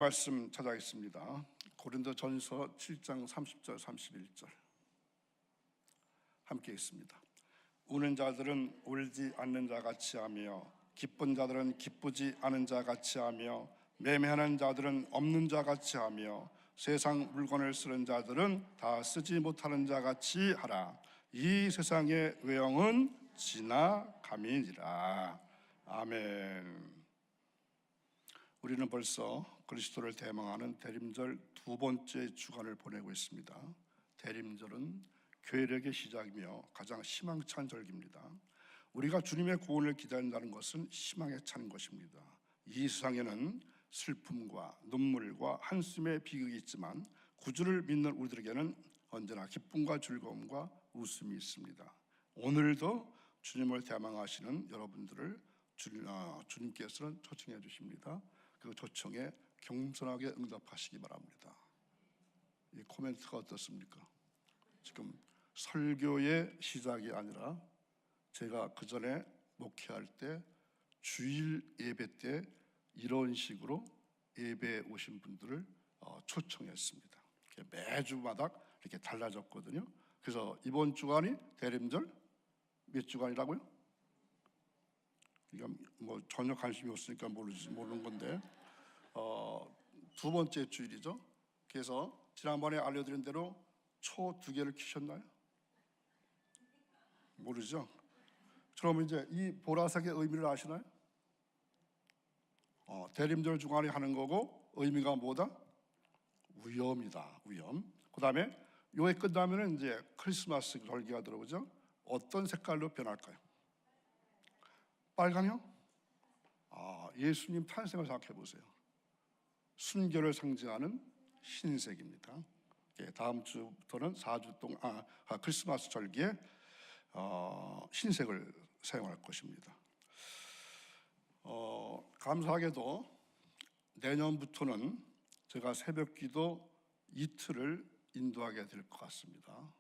말씀 찾아가겠습니다. 고린도전서 7장 30절 31절 함께 읽습니다. 우는 자들은 울지 않는 자 같이 하며 기쁜 자들은 기쁘지 않은 자 같이 하며 매매하는 자들은 없는 자 같이 하며 세상 물건을 쓰는 자들은 다 쓰지 못하는 자 같이 하라. 이 세상의 외형은 지나감이니라. 아멘. 우리는 벌써 그리스도를 대망하는 대림절 두 번째 주간을 보내고 있습니다. 대림절은 괴력의 시작이며 가장 희망찬 절기입니다. 우리가 주님의 구원을 기다린다는 것은 희망에 찬 것입니다. 이 세상에는 슬픔과 눈물과 한숨의 비극이 있지만 구주를 믿는 우리들에게는 언제나 기쁨과 즐거움과 웃음이 있습니다. 오늘도 주님을 대망하시는 여러분들을 주님께서는 초청해 주십니다. 그 초청에 겸손하게 응답하시기 바랍니다. 이 코멘트가 어떻습니까? 지금 설교의 시작이 아니라 제가 그 전에 목회할 때 주일 예배 때 이런 식으로 예배에 오신 분들을 초청했습니다. 매주마다 이렇게 달라졌거든요. 그래서 이번 주간이 대림절 몇 주간이라고요? 이건 뭐 전혀 관심이 없으니까 모르는 건데 두 번째 주일이죠. 그래서 지난번에 알려드린 대로 초 2개를 켜셨나요? 모르죠? 그럼 이제 이 보라색의 의미를 아시나요? 대림절 주간에 하는 거고 의미가 뭐다? 위엄이다. 위엄. 그 다음에 요게 끝나면 이제 크리스마스 절기가 들어오죠. 어떤 색깔로 변할까요? 빨강요? 예수님 탄생을 생각해 보세요. 순교를 상징하는 흰색입니다. 다음 주부터는 4주 동안 크리스마스 절기에 흰색을 사용할 것입니다. 감사하게도 내년부터는 제가 새벽기도 이틀을 인도하게 될 것 같습니다.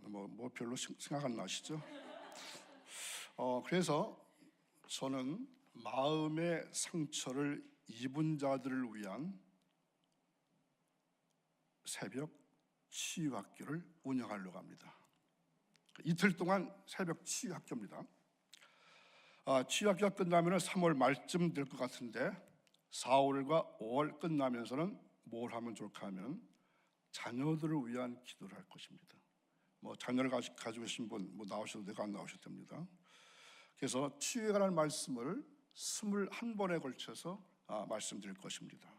뭐 별로 생각 안 나시죠? 그래서 저는 마음의 상처를 입은 자들을 위한 새벽 치유학교를 운영하려고 합니다. 이틀 동안 새벽 치유학교입니다. 치유학교가 끝나면 3월 말쯤 될 것 같은데 4월과 5월 끝나면서는 뭘 하면 좋을까 하면 자녀들을 위한 기도를 할 것입니다. 뭐 자녀를 가지고 계신 분 나오셔도 되고 안 나오셔도 됩니다. 그래서 치유에 관한 말씀을 21번에 걸쳐서 말씀드릴 것입니다.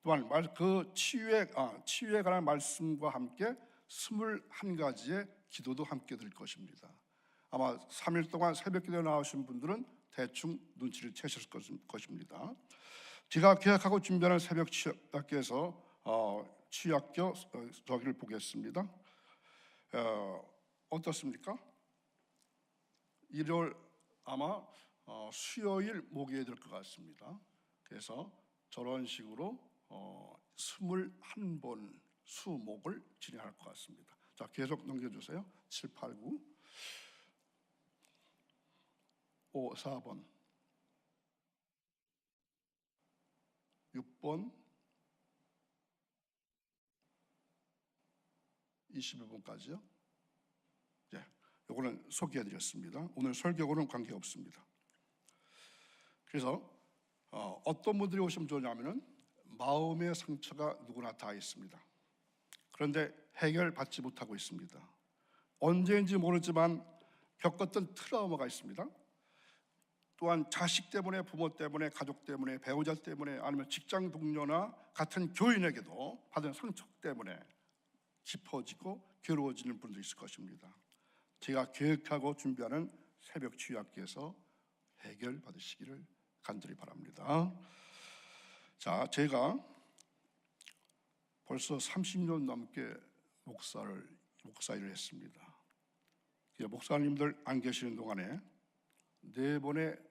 또한 그 치유에 관한 말씀과 함께 21가지의 기도도 함께 드릴 것입니다. 아마 3일 동안 새벽기도에 나오신 분들은 대충 눈치를 채셨을 것입니다. 제가 계획하고 준비하는 새벽 치유학교에서 치유학교 저기를 보겠습니다. 어떻습니까? 일요일 아마 수요일 목요일 될 것 같습니다. 그래서 저런 식으로 21번 수목을 진행할 것 같습니다. 자, 계속 넘겨주세요. 7, 8, 9 5, 4번 6번 21번까지요. 이거는 소개해드렸습니다. 오늘 설교하고는 관계없습니다. 그래서 어떤 분들이 오시면 좋냐면은 마음의 상처가 누구나 다 있습니다. 그런데 해결받지 못하고 있습니다. 언제인지 모르지만 겪었던 트라우마가 있습니다. 또한 자식 때문에, 부모 때문에, 가족 때문에, 배우자 때문에, 아니면 직장 동료나 같은 교인에게도 받은 상처 때문에 깊어지고 괴로워지는 분도 있을 것입니다. 제가 계획하고 준비하는 새벽 치유학교에서 해결받으시기를 간절히 바랍니다. 자, 제가 벌써 30년 넘게 목사 일을 했습니다. 목사님들 안 계시는 동안에 4번에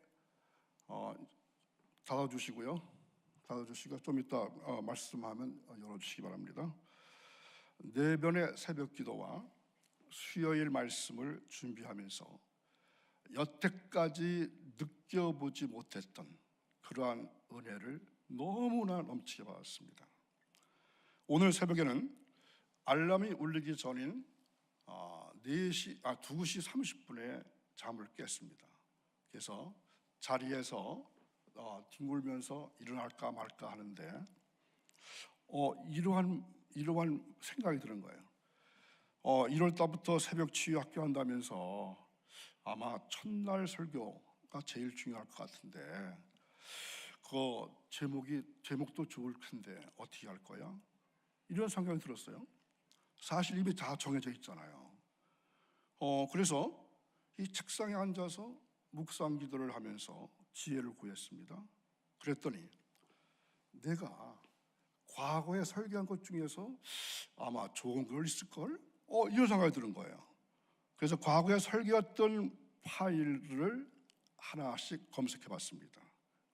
닫아주시고요. 좀 이따 말씀하면 열어주시기 바랍니다. 4번의 새벽 기도와 수요일 말씀을 준비하면서 여태까지 느껴보지 못했던 그러한 은혜를 너무나 넘치게 받았습니다. 오늘 새벽에는 알람이 울리기 전인 2시 30분에 잠을 깼습니다. 그래서 자리에서 뒹굴면서 일어날까 말까 하는데 이러한 생각이 드는 거예요. 1월 달부터 새벽 치유 학교 한다면서 아마 첫날 설교가 제일 중요할 것 같은데 그 제목도 좋을 텐데 어떻게 할 거야? 이런 생각이 들었어요. 사실 이미 다 정해져 있잖아요. 그래서 이 책상에 앉아서 묵상 기도를 하면서 지혜를 구했습니다. 그랬더니 내가 과거에 설교한 것 중에서 아마 좋은 걸 있을걸? 이런 생각이 드는 거예요. 그래서 과거에 설교했던 파일을 하나씩 검색해 봤습니다.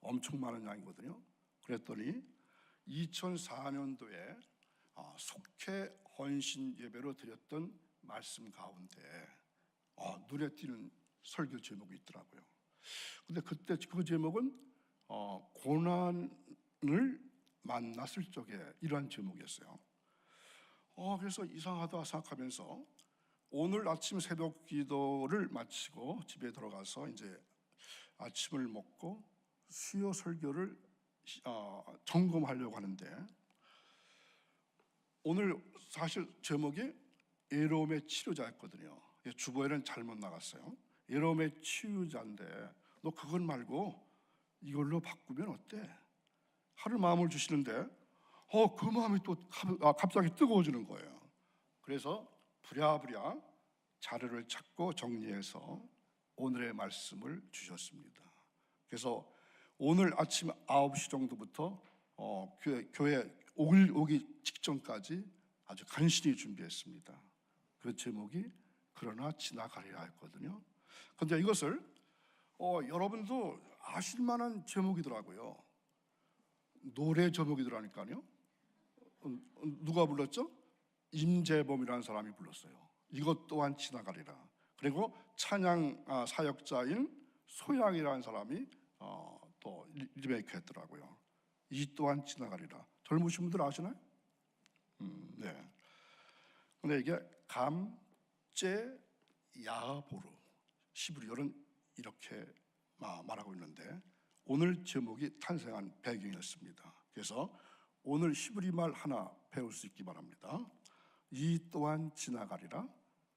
엄청 많은 양이거든요. 그랬더니 2004년도에 속회 헌신 예배로 드렸던 말씀 가운데 눈에 띄는 설교 제목이 있더라고요. 근데 그때 그 제목은 고난을 만났을 적에 이러한 제목이었어요. 그래서 이상하다 생각하면서 오늘 아침 새벽 기도를 마치고 집에 들어가서 이제 아침을 먹고 수요 설교를 점검하려고 하는데 오늘 사실 제목이 외로움의 치료자였거든요. 주보에는 잘못 나갔어요. 외로움의 치유자인데 너 그건 말고 이걸로 바꾸면 어때? 하루 마음을 주시는데 그 마음이 또 갑자기 뜨거워지는 거예요. 그래서 부랴부랴 자료를 찾고 정리해서 오늘의 말씀을 주셨습니다. 그래서 오늘 아침 9시 정도부터 교회 오기 직전까지 아주 간신히 준비했습니다. 그 제목이 그러나 지나가리라 했거든요. 그런데 이것을 여러분도 아실 만한 제목이더라고요. 노래 제목이더라니까요. 누가 불렀죠? 임재범이라는 사람이 불렀어요. 이것 또한 지나가리라. 그리고 찬양 사역자인 소양이라는 사람이 또 리메이크했더라고요. 이 또한 지나가리라. 젊으신 분들 아시나요? 네. 근데 이게 감제 야보루 히브리어는 이렇게 말하고 있는데 오늘 제목이 탄생한 배경이었습니다. 그래서 오늘 히브리 말 하나 배울 수 있기 바랍니다. 이 또한 지나가리라.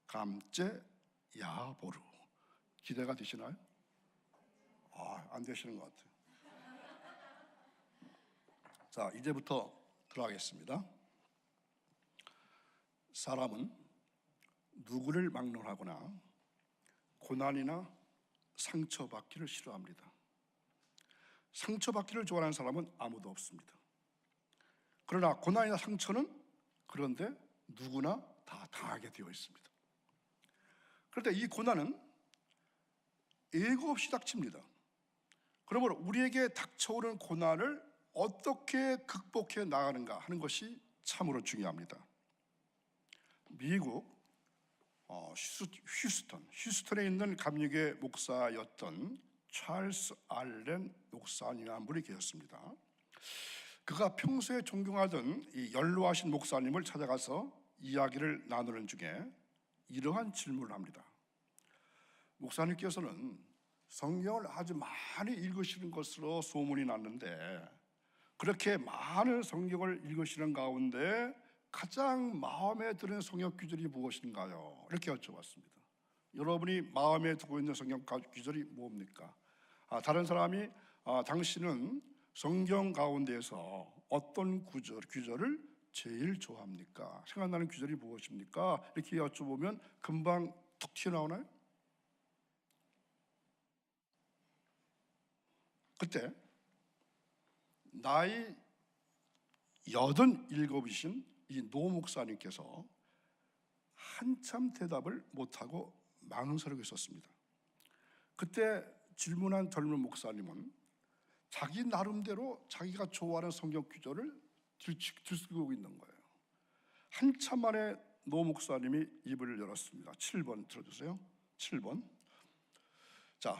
감제 야보루. 기대가 되시나요? 안 되시는 것 같아요. 자, 이제부터 들어가겠습니다. 사람은 누구를 막론하거나 고난이나 상처받기를 싫어합니다. 상처받기를 좋아하는 사람은 아무도 없습니다. 그러나 고난이나 상처는 그런데 누구나 다 당하게 되어 있습니다. 그런데 이 고난은 예고 없이 닥칩니다. 그러므로 우리에게 닥쳐오는 고난을 어떻게 극복해 나가는가 하는 것이 참으로 중요합니다. 미국 휴스턴에 있는 감리교 목사였던 찰스 알렌 목사님 한 분이 계셨습니다. 그가 평소에 존경하던 이 연로하신 목사님을 찾아가서 이야기를 나누는 중에 이러한 질문을 합니다. 목사님께서는 성경을 아주 많이 읽으시는 것으로 소문이 났는데 그렇게 많은 성경을 읽으시는 가운데 가장 마음에 드는 성경 구절이 무엇인가요? 이렇게 여쭤봤습니다. 여러분이 마음에 두고 있는 성경 구절이 뭡니까? 다른 사람이 당신은 성경 가운데에서 어떤 구절을 제일 좋아합니까? 생각나는 구절이 무엇입니까? 이렇게 여쭤보면 금방 툭 튀어나오나요? 그때 나이 87이신 이 노 목사님께서 한참 대답을 못하고 망설이고 있었습니다. 그때 질문한 젊은 목사님은 자기 나름대로 자기가 좋아하는 성경 구절을 들추고 있는 거예요. 한참 만에 노 목사님이 입을 열었습니다. 7번 들어주세요. 7번. 자,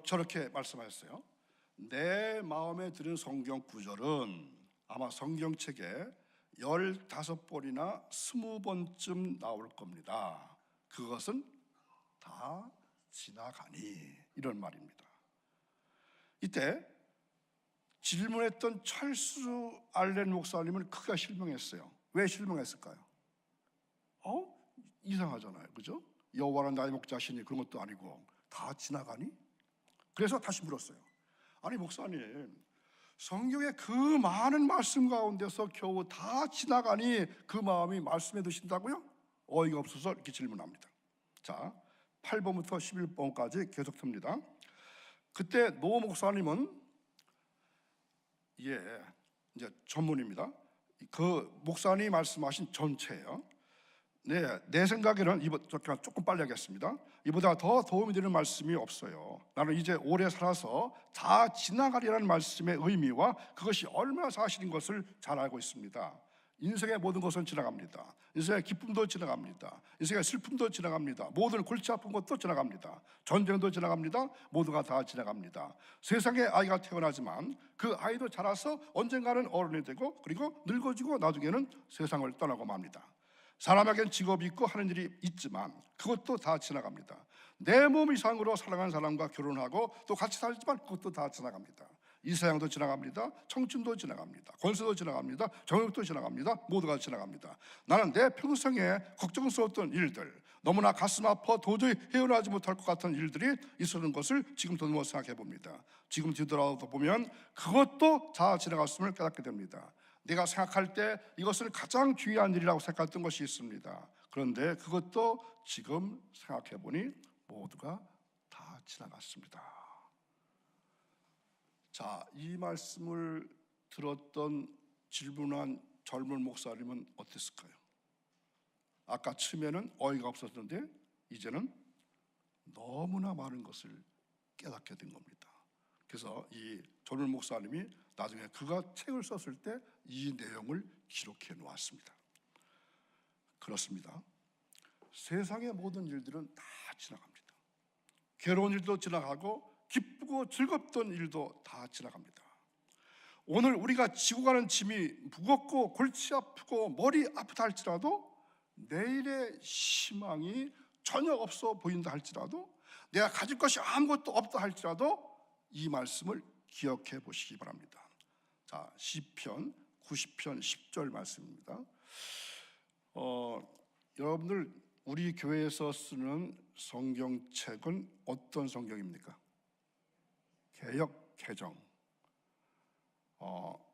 저렇게 말씀하셨어요. 내 마음에 드는 성경 구절은 아마 성경책에 15번이나 20번쯤 나올 겁니다. 그것은 다 지나가니, 이런 말입니다. 이때 질문했던 찰스 알렌 목사님은 크게 실망했어요. 왜 실망했을까요? 이상하잖아요, 그죠? 여호와는 나의 목자시니 그런 것도 아니고 다 지나가니? 그래서 다시 물었어요. 아니 목사님, 성경의 그 많은 말씀 가운데서 겨우 다 지나가니 그 마음이 말씀에 드신다고요? 어이가 없어서 이렇게 질문합니다. 자, 8번부터 11번까지 계속 듭니다. 그때 노 목사님은 이제 전문입니다. 그 목사님이 말씀하신 전체예요. 내 생각에는 조금 빨리 하겠습니다. 이보다 더 도움이 되는 말씀이 없어요. 나는 이제 오래 살아서 다 지나가리라는 말씀의 의미와 그것이 얼마나 사실인 것을 잘 알고 있습니다. 인생의 모든 것은 지나갑니다. 인생의 기쁨도 지나갑니다. 인생의 슬픔도 지나갑니다. 모든 골치 아픈 것도 지나갑니다. 전쟁도 지나갑니다. 모두가 다 지나갑니다. 세상에 아이가 태어나지만 그 아이도 자라서 언젠가는 어른이 되고 그리고 늙어지고 나중에는 세상을 떠나고 맙니다. 사람에겐 직업이 있고 하는 일이 있지만 그것도 다 지나갑니다. 내 몸 이상으로 사랑하는 사람과 결혼하고 또 같이 살지만 그것도 다 지나갑니다. 이 세상도 지나갑니다. 청춘도 지나갑니다. 권세도 지나갑니다. 정욕도 지나갑니다. 모두가 지나갑니다. 나는 내 평생에 걱정스러웠던 일들, 너무나 가슴 아파 도저히 헤어나지 못할 것 같은 일들이 있었는 것을 지금 더듬어 생각해 봅니다. 지금 뒤돌아서 보면 그것도 다 지나갔음을 깨닫게 됩니다. 내가 생각할 때 이것은 가장 중요한 일이라고 생각했던 것이 있습니다. 그런데 그것도 지금 생각해 보니 모두가 다 지나갔습니다. 자, 이 말씀을 들었던 질문한 젊은 목사님은 어땠을까요? 아까 처음에는 어이가 없었는데 이제는 너무나 많은 것을 깨닫게 된 겁니다. 그래서 이 젊은 목사님이 나중에 그가 책을 썼을 때 이 내용을 기록해 놓았습니다. 그렇습니다. 세상의 모든 일들은 다 지나갑니다. 괴로운 일도 지나가고 기쁘고 즐겁던 일도 다 지나갑니다. 오늘 우리가 지고 가는 짐이 무겁고 골치 아프고 머리 아프다 할지라도 내일의 희망이 전혀 없어 보인다 할지라도 내가 가질 것이 아무것도 없다 할지라도 이 말씀을 기억해 보시기 바랍니다. 자, 시편 90편 10절 말씀입니다. 여러분들 우리 교회에서 쓰는 성경책은 어떤 성경입니까? 개역 개정.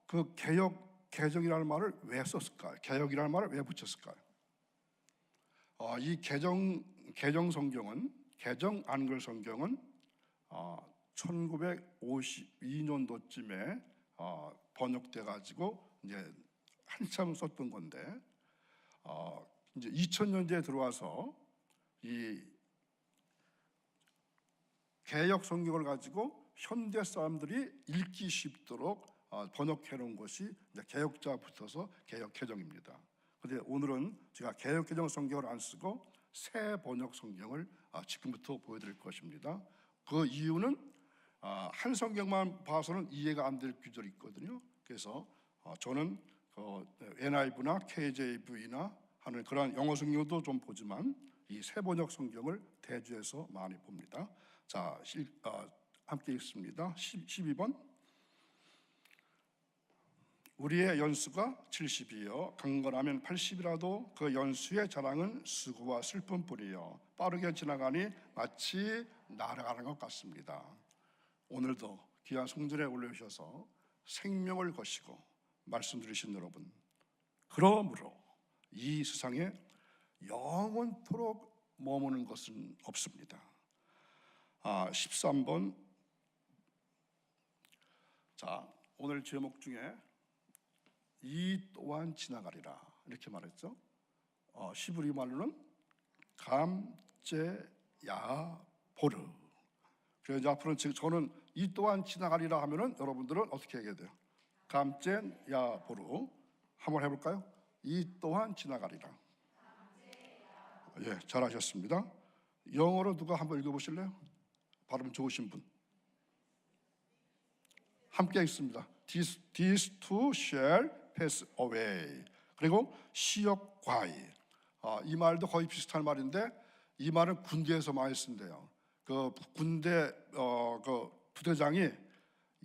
그 개역 개정이라는 말을 왜 썼을까요? 개역이라는 말을 왜 붙였을까요? 이 개정 성경은 개정 안글 성경은 1952년도쯤에 번역돼 가지고 이제 한참 썼던 건데 이제 2000년대에 들어와서 이 개역 성경을 가지고 현대 사람들이 읽기 쉽도록 번역해 놓은 것이 이제 개역자 붙어서 개역 개정입니다. 그런데 오늘은 제가 개역 개정 성경을 안 쓰고 새 번역 성경을 지금부터 보여드릴 것입니다. 그 이유는 한 성경만 봐서는 이해가 안 될 구절이 있거든요. 그래서 저는 NIV나 KJV나 하는 그런 영어 성경도 좀 보지만 이 새 번역 성경을 대주해서 많이 봅니다. 자, 함께 읽습니다. 12번. 우리의 연수가 70이요 강건하면 80이라도 그 연수의 자랑은 수고와 슬픔뿐이요 빠르게 지나가니 마치 날아가는 것 같습니다. 오늘도 귀한 성전에 올려주셔서 생명을 거시고 말씀 들으신 여러분, 그러므로 이 세상에 영원토록 머무는 것은 없습니다. 13번. 자, 오늘 제목 중에 이 또한 지나가리라 이렇게 말했죠. 히브리 말로는 감제야보르. 그래서 앞으로는 저는 이 또한 지나가리라 하면은 여러분들은 어떻게 해야 돼요? 감제야보르. 한번 해볼까요? 이 또한 지나가리라. 예, 잘하셨습니다. 영어로 누가 한번 읽어보실래요? 발음 좋으신 분. 함께 있습니다. These two shall pass away. 그리고 시역과이. 이 말도 거의 비슷한 말인데 이 말은 군대에서 많이 쓴대요. 그 군대 그 부대장이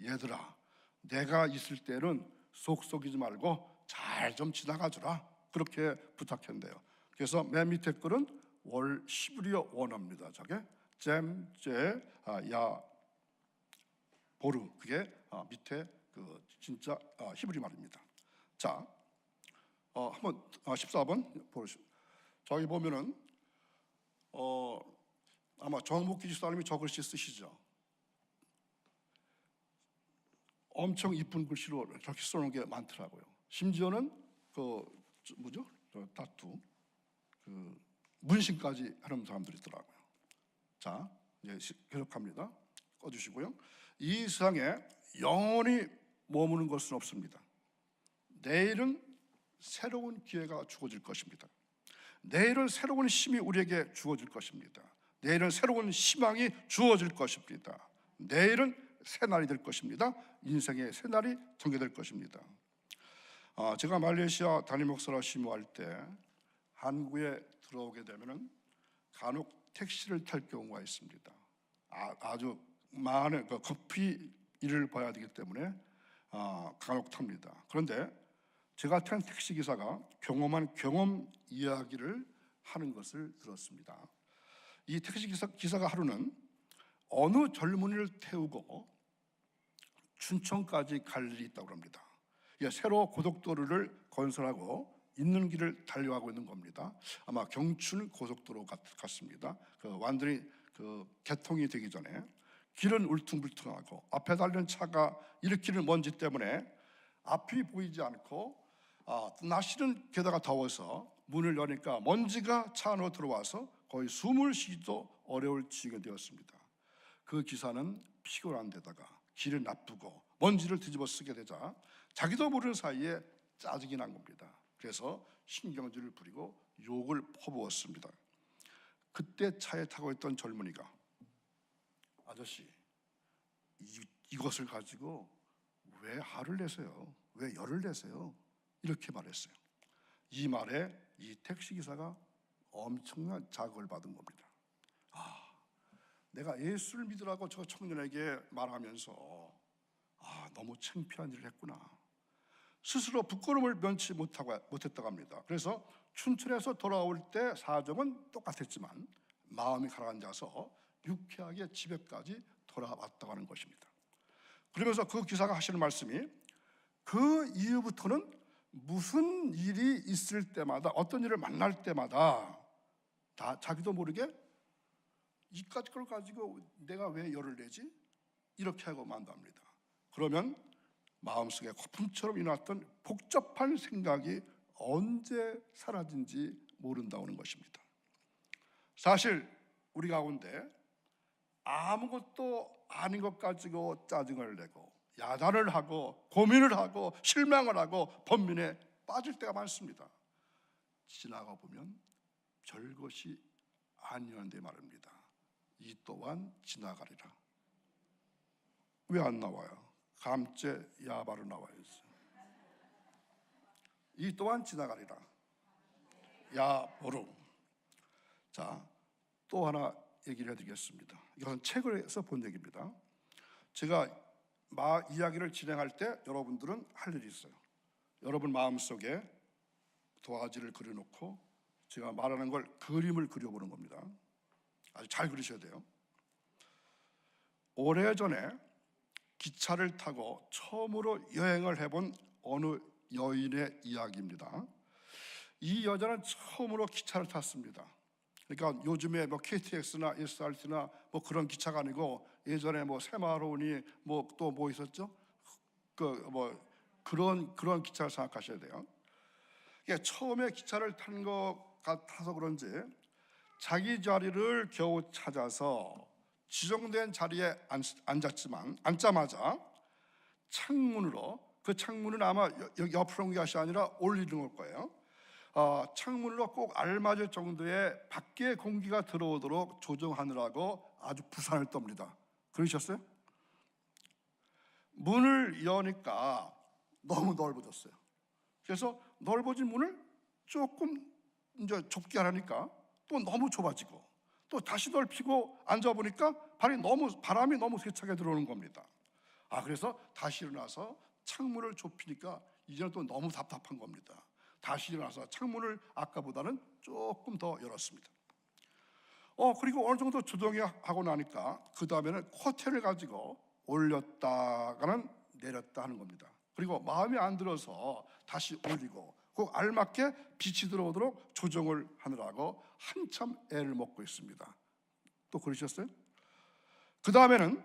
얘들아, 내가 있을 때는 속 썩이지 말고 잘 좀 지나가 주라, 그렇게 부탁했는데요. 그래서 맨 밑에 글은 월 히브리어 원어입니다. 저게 야 보르, 그게 밑에 그 진짜 히브리 말입니다. 자, 한번 14번 보시죠. 저기 보면은 아마 정복기 집사님이 저 글씨 쓰시죠. 엄청 이쁜 글씨로 저렇게 써놓은 게 많더라고요. 심지어는 그 뭐죠? 타투, 그 문신까지 하는 사람들이 있더라고요. 자, 이제 계속합니다. 꺼주시고요. 이 세상에 영원히 머무는 것은 없습니다. 내일은 새로운 기회가 주어질 것입니다. 내일은 새로운 힘이 우리에게 주어질 것입니다. 내일은 새로운 희망이 주어질 것입니다. 내일은 새날이 될 것입니다. 인생의 새날이 전개될 것입니다. 제가 말레이시아 담임 목사로 심호할 때 한국에 들어오게 되면은 간혹 택시를 탈 경우가 있습니다. 아주 많은 급히 일을 봐야 되기 때문에 간혹 탑니다. 그런데 제가 탄 택시 기사가 경험한 경험 이야기를 하는 것을 들었습니다. 이 택시 기사가 하루는 어느 젊은이를 태우고 춘천까지 갈 일이 있다고 합니다. 새로 고속도로를 건설하고 있는 길을 달려가고 있는 겁니다. 아마 경춘 고속도로 같습니다. 완전히 개통이 되기 전에 길은 울퉁불퉁하고 앞에 달린 차가 일으키는 먼지 때문에 앞이 보이지 않고 날씨는 게다가 더워서 문을 여니까 먼지가 차 안으로 들어와서 거의 숨을 쉬기도 어려울 지경이 되었습니다. 그 기사는 피곤한 데다가 길이 나쁘고 먼지를 뒤집어 쓰게 되자 자기도 모르는 사이에 짜증이 난 겁니다. 그래서 신경질을 부리고 욕을 퍼부었습니다. 그때 차에 타고 있던 젊은이가 아저씨, 이것을 가지고 왜 화를 내세요? 왜 열을 내세요? 이렇게 말했어요. 이 말에 이 택시기사가 엄청난 자극을 받은 겁니다. 내가 예수를 믿으라고 저 청년에게 말하면서 너무 창피한 일을 했구나. 스스로 부끄러움을 면치 못했다고 합니다. 그래서 춘천에서 돌아올 때 사정은 똑같았지만 마음이 가라앉아서 유쾌하게 집에까지 돌아왔다고 하는 것입니다. 그러면서 그 기사가 하시는 말씀이 그 이후부터는 무슨 일이 있을 때마다 어떤 일을 만날 때마다 다 자기도 모르게 이까지 걸 가지고 내가 왜 열을 내지? 이렇게 하고 만답니다. 그러면 마음속에 거품처럼 일어났던 복잡한 생각이 언제 사라진지 모른다고 하는 것입니다. 사실 우리 가운데 아무것도 아닌 것 가지고 짜증을 내고 야단을 하고 고민을 하고 실망을 하고 번민에 빠질 때가 많습니다. 지나가 보면 별것이 아니었는데 말입니다. 이 또한 지나가리라. 왜 안 나와요? 감째 야바로 나와야지. 이 또한 지나가리라. 야보루. 자, 또 하나 얘기를 해드리겠습니다. 이것은 책에서 본 얘기입니다. 제가 이야기를 진행할 때 여러분들은 할 일이 있어요. 여러분 마음속에 도화지를 그려놓고 제가 말하는 걸 그림을 그려보는 겁니다. 아주 잘 그리셔야 돼요. 오래전에 기차를 타고 처음으로 여행을 해본 어느 여인의 이야기입니다. 이 여자는 처음으로 기차를 tas습니다. 그러니까 요즘에 뭐 KTX나 SRT나 뭐 그런 기차가 아니고 예전에 뭐 새마을호니 뭐 또 뭐 있었죠? 그런 기차를 생각하셔야 돼요. 처음에 기차를 탄 것 같아서 그런지 자기 자리를 겨우 찾아서 지정된 자리에 앉자마자 창문으로, 그 창문은 아마 옆으로 온 것이 아니라 올리는 걸 거예요. 창문으로 꼭 알맞을 정도의 밖에 공기가 들어오도록 조정하느라고 아주 부산을 떱니다. 그러셨어요? 문을 여니까 너무 넓어졌어요. 그래서 넓어진 문을 조금 이제 좁게 하니까 또 너무 좁아지고, 또 다시 넓히고 앉아보니까 바람이 너무 세차게 들어오는 겁니다. 그래서 다시 일어나서 창문을 좁히니까 이제는 또 너무 답답한 겁니다. 다시 일어나서 창문을 아까보다는 조금 더 열었습니다. 그리고 어느 정도 조정하고 나니까 그 다음에는 커튼을 가지고 올렸다가는 내렸다 하는 겁니다. 그리고 마음에 안 들어서 다시 올리고 꼭 알맞게 빛이 들어오도록 조정을 하느라고 한참 애를 먹고 있습니다. 또 그러셨어요? 그 다음에는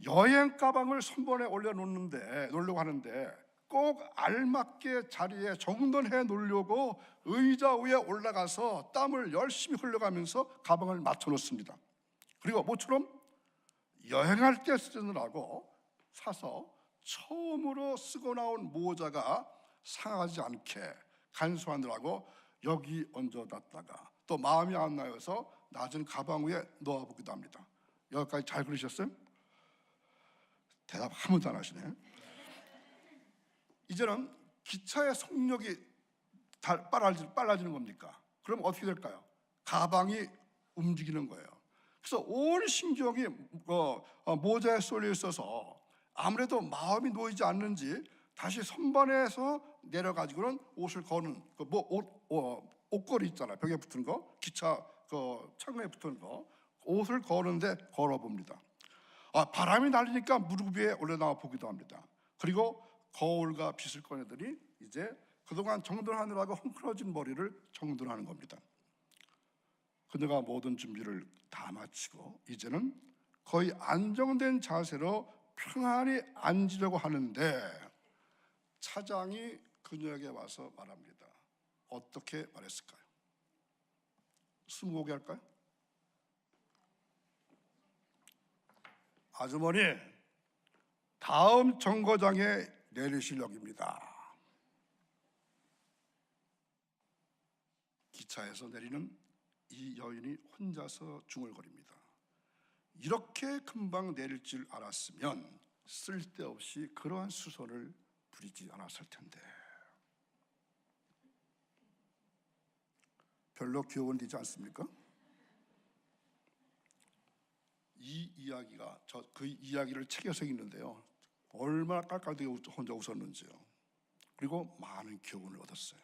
여행 가방을 선번에 놓으려고 하는데 꼭 알맞게 자리에 정돈해 놓으려고 의자 위에 올라가서 땀을 열심히 흘려가면서 가방을 맞춰 놓습니다. 그리고 모처럼 여행할 때 쓰느라고 사서 처음으로 쓰고 나온 모자가 상하지 않게 간수하느라고 여기 얹어놨다가 또 마음이 안 나여서 낮은 가방 위에 넣어보기도 합니다. 여기까지 잘 그러셨어요? 대답 한 번도 안 하시네. 이제는 기차의 속력이 빨라지는 겁니까? 그럼 어떻게 될까요? 가방이 움직이는 거예요. 그래서 온 신경이 모자에 쏠려 있어서 아무래도 마음이 놓이지 않는지 다시 선반에서 내려가지고는 옷을 거는 옷걸이 있잖아요. 벽에 붙은 거, 기차 창문에 붙은 거, 옷을 거는데 걸어봅니다. 바람이 날리니까 무릎 위에 올려나와 보기도 합니다. 그리고 거울과 빗을 꺼내더니 이제 그동안 정돈하느라고 헝클어진 머리를 정돈하는 겁니다. 그녀가 모든 준비를 다 마치고 이제는 거의 안정된 자세로 평안히 앉으려고 하는데 차장이 그녀에게 와서 말합니다. 어떻게 말했을까요? 스무고개 할까요? 아주머니, 다음 정거장에 내리실 역입니다. 기차에서 내리는 이 여인이 혼자서 중얼거립니다. 이렇게 금방 내릴 줄 알았으면 쓸데없이 그러한 수선을 부리지 않았을 텐데. 별로 귀여운 일이지 않습니까? 이 이야기가 그 이야기를 책에서 읽는데요, 얼마나 깔깔대게 혼자 웃었는지요. 그리고 많은 교훈을 얻었어요.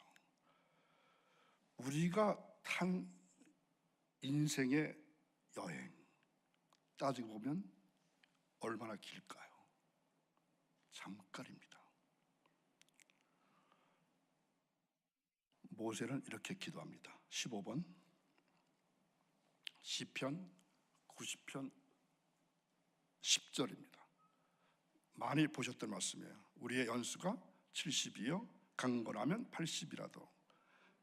우리가 탄 인생의 여행 따지고 보면 얼마나 길까요? 잠깐입니다. 모세는 이렇게 기도합니다. 15번 시편 90편 10절입니다. 많이 보셨던 말씀이에요. 우리의 연수가 70이요 강건하면 80이라도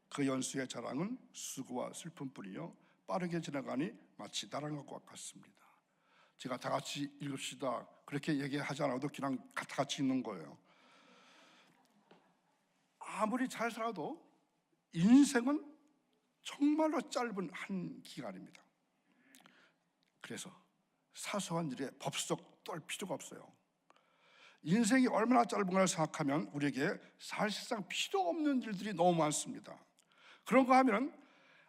그 연수의 자랑은 수고와 슬픔뿐이요 빠르게 지나가니 마치 나랑 것과 같습니다. 제가 다 같이 읽읍시다 그렇게 얘기하지 않아도 그냥 다 같이 읽는 거예요. 아무리 잘 살아도 인생은 정말로 짧은 한 기간입니다. 그래서 사소한 일에 법석 떨 필요가 없어요. 인생이 얼마나 짧은 걸 생각하면 우리에게 사실상 필요 없는 일들이 너무 많습니다. 그런 거 하면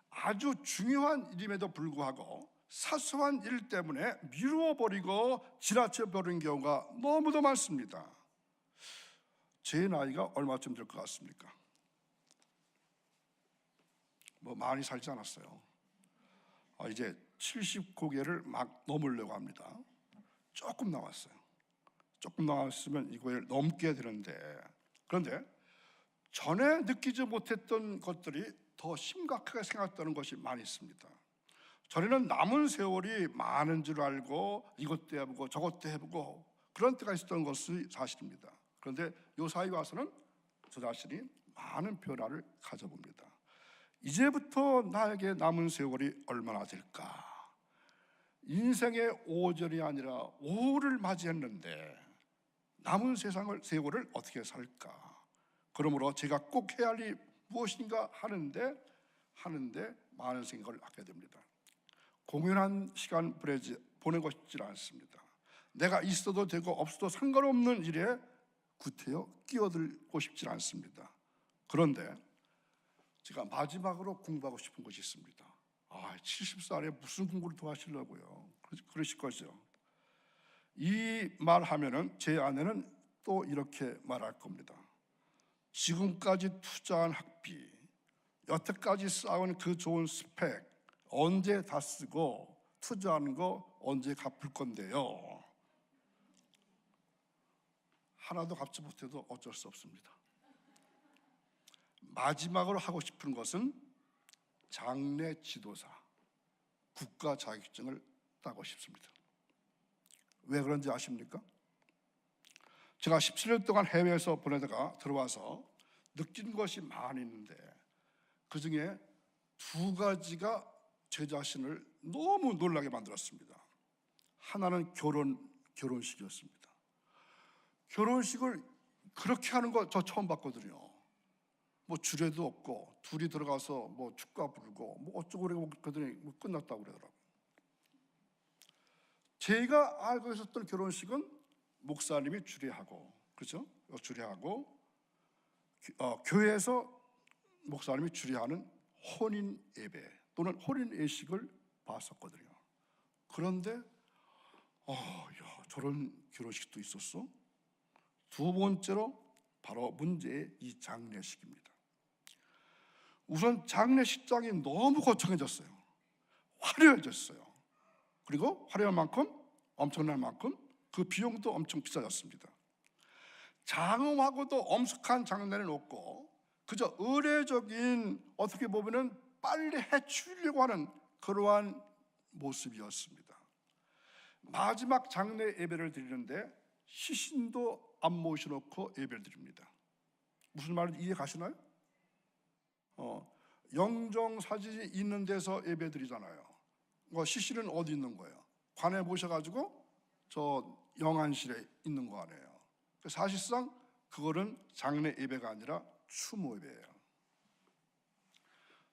아주 중요한 일임에도 불구하고 사소한 일 때문에 미루어버리고 지나쳐버리는 경우가 너무도 많습니다. 제 나이가 얼마쯤 될 것 같습니까? 많이 살지 않았어요. 이제 70고개를 막 넘으려고 합니다. 조금 나왔어요. 조금 나왔으면 이거를 넘게 되는데, 그런데 전에 느끼지 못했던 것들이 더 심각하게 생각되는 것이 많이 있습니다. 전에는 남은 세월이 많은 줄 알고 이것도 해보고 저것도 해보고 그런 때가 있었던 것이 사실입니다. 그런데 요 사이 와서는 저 자신이 많은 변화를 가져봅니다. 이제부터 나에게 남은 세월이 얼마나 될까? 인생의 5절이 아니라 5를 맞이했는데 남은 세월을 어떻게 살까? 그러므로 제가 꼭 해야 할 일이 무엇인가 하는데 많은 생각을 하게 됩니다. 공연한 시간 보내고 싶지 않습니다. 내가 있어도 되고 없어도 상관없는 일에 구태여 끼어들고 싶지 않습니다. 그런데 제가 마지막으로 공부하고 싶은 것이 있습니다. 70살에 무슨 공부를 더 하시려고요? 그러실 거죠. 이 말하면은 제 아내는 또 이렇게 말할 겁니다. 지금까지 투자한 학비, 여태까지 쌓은 그 좋은 스펙 언제 다 쓰고 투자하는 거 언제 갚을 건데요? 하나도 갚지 못해도 어쩔 수 없습니다. 마지막으로 하고 싶은 것은 장래 지도사, 국가 자격증을 따고 싶습니다. 왜 그런지 아십니까? 제가 17년 동안 해외에서 보내다가 들어와서 느낀 것이 많이 있는데 그 중에 두 가지가 제 자신을 너무 놀라게 만들었습니다. 하나는 결혼식이었습니다. 결혼식을 그렇게 하는 거 저 처음 봤거든요. 뭐 주례도 없고 둘이 들어가서 뭐 축가 부르고 뭐 어쩌고 그러더니 뭐 끝났다고 그러더라고요. 제가 알고 있었던 결혼식은 목사님이 주례하고, 그렇죠? 주례하고 교회에서 목사님이 주례하는 혼인 예배 또는 혼인 예식을 봤었거든요. 그런데 야, 저런 결혼식도 있었어? 두 번째로 바로 문제의 이 장례식입니다. 우선 장례식장이 너무 거창해졌어요. 화려해졌어요. 그리고 화려한 만큼, 엄청난 만큼 그 비용도 엄청 비싸졌습니다. 장엄하고도 엄숙한 장례는 없고 그저 의례적인, 어떻게 보면은 빨리 해치우려고 하는 그러한 모습이었습니다. 마지막 장례 예배를 드리는데 시신도 안 모셔놓고 예배를 드립니다. 무슨 말인지 이해 가시나요? 영정 사진이 있는 데서 예배 드리잖아요. 시신은 어디 있는 거예요? 관에 모셔가지고 저 영안실에 있는 거 아니에요. 사실상 그거는 장례 예배가 아니라 추모 예배예요.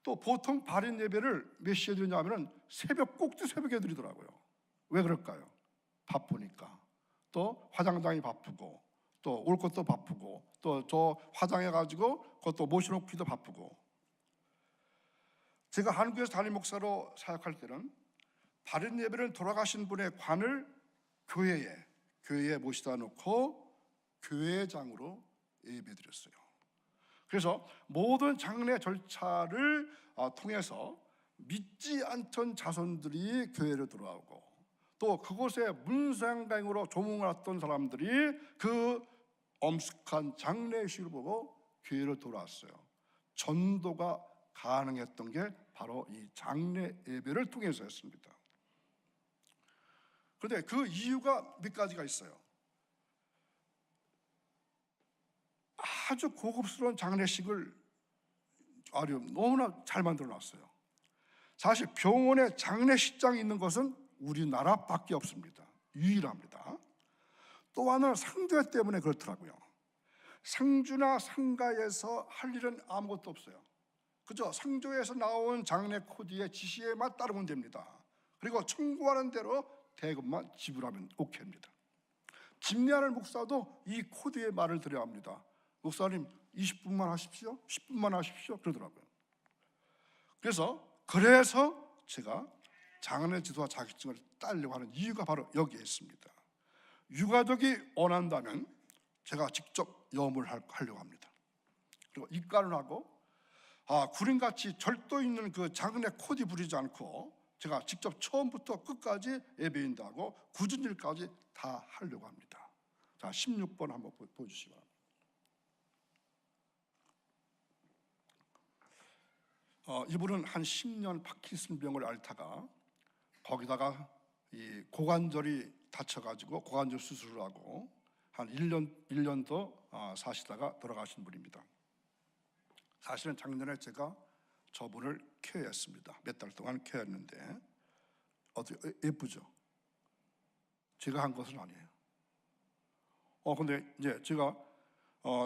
또 보통 발인 예배를 몇 시에 드리냐면 꼭두 새벽에 드리더라고요. 왜 그럴까요? 바쁘니까. 또 화장장이 바쁘고 또 올 것도 바쁘고 또 저 화장해가지고 그것도 모셔놓기도 바쁘고. 제가 한국에서 담임 목사로 사역할 때는 발인 예배는 돌아가신 분의 관을 교회에 모시다 놓고 교회장으로 예배드렸어요. 그래서 모든 장례 절차를 통해서 믿지 않던 자손들이 교회로 돌아오고 또 그곳에 문상강으로 조문을 왔던 사람들이 그 엄숙한 장례식을 보고 교회로 돌아왔어요. 전도가 가능했던 게 바로 이 장례 예배를 통해서였습니다. 그런데 그 이유가 몇 가지가 있어요. 아주 고급스러운 장례식을 너무나 잘 만들어 놨어요. 사실 병원에 장례식장이 있는 것은 우리나라밖에 없습니다. 유일합니다. 또 하나는 상주회 때문에 그렇더라고요. 상주나 상가에서 할 일은 아무것도 없어요. 그죠? 상조에서 나온 장례 코드의 지시에만 따르면 됩니다. 그리고 청구하는 대로 대금만 지불하면 오케이입니다. 집례하는 목사도 이 코드의 말을 들어야 합니다. 목사님 20분만 하십시오, 10분만 하십시오 그러더라고요. 그래서 제가 장례 지도사 자격증을 따려고 하는 이유가 바로 여기에 있습니다. 유가족이 원한다면 제가 직접 염을 하려고 합니다. 그리고 입가를 하고 구린같이 절도 있는 그 장례 코디 부리지 않고 제가 직접 처음부터 끝까지 예배인도하고 굳은 일까지 다 하려고 합니다. 자, 16번 한번 보여주시기 바랍니다. 이분은 한 10년 파킨슨병을 앓다가 거기다가 이 고관절이 다쳐가지고 고관절 수술을 하고 한 1년도 사시다가 돌아가신 분입니다. 사실은 작년에 제가 저분을 케어했습니다. 몇 달 동안 케어했는데 어떻게 예쁘죠? 제가 한 것은 아니에요. 근데 이제 제가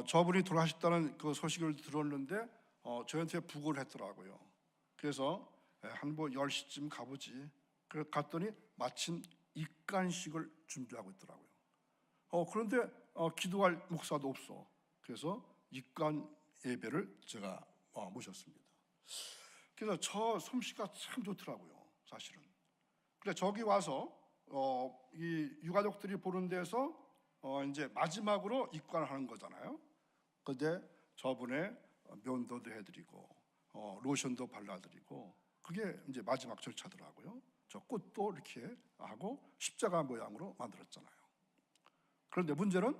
저분이 돌아가셨다는 그 소식을 들었는데 저한테 부고를 했더라고요. 그래서 한 10시쯤 가보지. 그래서 갔더니 마침 입간식을 준비하고 있더라고요. 그런데 기도할 목사도 없어. 그래서 입관 예배를 제가 모셨습니다. 그래서 저 솜씨가 참 좋더라고요, 사실은. 그래 저기 와서 이 유가족들이 보는 데서 이제 마지막으로 입관을 하는 거잖아요. 근데 저분의 면도도 해드리고 로션도 발라드리고 그게 이제 마지막 절차더라고요. 저 꽃도 이렇게 하고 십자가 모양으로 만들었잖아요. 그런데 문제는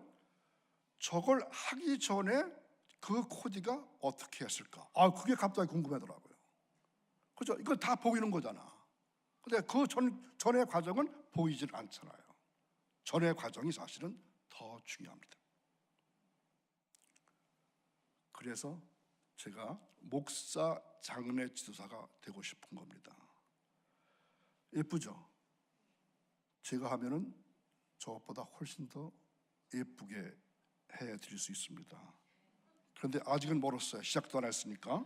저걸 하기 전에 그 코디가 어떻게 했을까? 그게 갑자기 궁금하더라고요. 그죠? 이거 다 보이는 거잖아. 근데 그 전의 과정은 보이질 않잖아요. 전의 과정이 사실은 더 중요합니다. 그래서 제가 목사 장례 지도사가 되고 싶은 겁니다. 예쁘죠? 제가 하면은 저것보다 훨씬 더 예쁘게 해드릴 수 있습니다. 그런데 아직은 멀었어요. 시작도 안 했으니까.